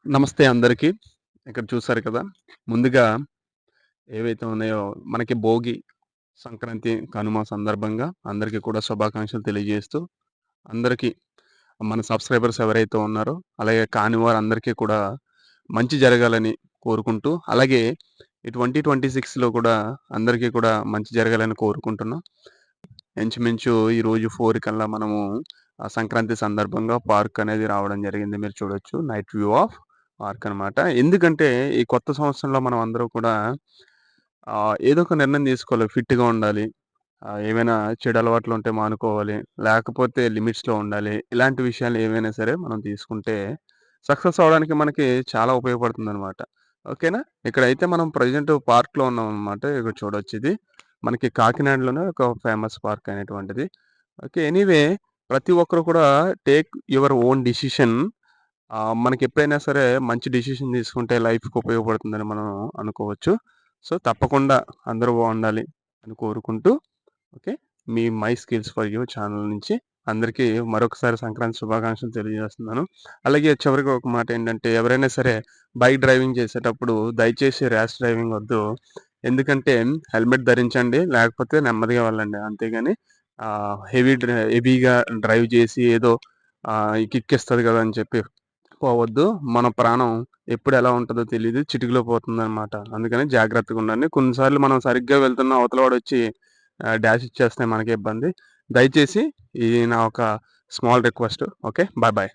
నమస్తే అందరికీ. ఇక్కడ చూసారు కదా! ముందుగా ఏవైతే ఉన్నాయో మనకి భోగి, సంక్రాంతి, కనుమ సందర్భంగా అందరికీ కూడా శుభాకాంక్షలు తెలియజేస్తూ, అందరికీ మన సబ్‌స్క్రైబర్స్ ఎవరైతే ఉన్నారో, అలాగే కాని వారందరికీ కూడా మంచి జరగాలని కోరుకుంటూ, అలాగే ఈ 2026లో కూడా అందరికీ కూడా మంచి జరగాలని కోరుకుంటున్నాం. ఇంచుమించు ఈరోజు 4 కల్లా మనము సంక్రాంతి సందర్భంగా పార్క్ అనేది రావడం జరిగింది. మీరు చూడొచ్చు. నైట్ వ్యూ ఆఫ్ పార్క్ అనమాట. ఎందుకంటే ఈ కొత్త సంవత్సరంలో మనం అందరూ కూడా ఏదో ఒక నిర్ణయం తీసుకోవాలి. ఫిట్‌గా ఉండాలి. ఏవైనా చెడు అలవాట్లు ఉంటే మానుకోవాలి. లేకపోతే లిమిట్స్‌లో ఉండాలి. ఇలాంటి విషయాలు ఏవైనా సరే మనం తీసుకుంటే సక్సెస్ అవ్వడానికి మనకి చాలా ఉపయోగపడుతుందనమాట. ఓకేనా? ఇక్కడైతే మనం ప్రెజెంట్ పార్క్‌లో ఉన్నామనమాట. ఇక్కడ చూడొచ్చు ఇది. మనకి కాకినాడలోనే ఒక ఫేమస్ పార్క్ అనేటువంటిది. ఓకే. ఎనీవే ప్రతి ఒక్కరు కూడా టేక్ యువర్ ఓన్ డిసిషన్. మనకెప్పుడైనా సరే మంచి డిసిషన్ తీసుకుంటే లైఫ్‌కి ఉపయోగపడుతుందని మనం అనుకోవచ్చు. సో, తప్పకుండా అందరూ బావుండాలి అని కోరుకుంటూ okay. Me 'my skills for you' channel నుంచి అందరికీ మరొకసారి సంక్రాంతి శుభాకాంక్షలు తెలియజేస్తున్నాను. అలాగే చివరిగా ఒక మాట ఏంటంటే ఎవరైనా సరే బైక్ డ్రైవింగ్ చేసేటప్పుడు దయచేసి ర్యాష్ డ్రైవింగ్ వద్దు. ఎందుకంటే హెల్మెట్ ధరించండి. లేకపోతే నెమ్మదిగా వెళ్ళండి. అంతేగాని హెవీగా డ్రైవ్ చేసి ఏదో కిక్కిస్తది కదా! అని చెప్పి పోవద్దు. మన ప్రాణం ఎప్పుడు ఎలా ఉంటదో తెలీదు. చిటికలో పోతుందనమాట. అందుకని జాగ్రత్తగుండండి. కొన్నిసార్లు మనం సరిగ్గా వెళ్తున్న అవతల వాడొచ్చి డాష్ ఇచ్చేస్తే మనకే ఇబ్బంది. దయచేసి ఇది నా ఒక small request. Okay. Bye bye.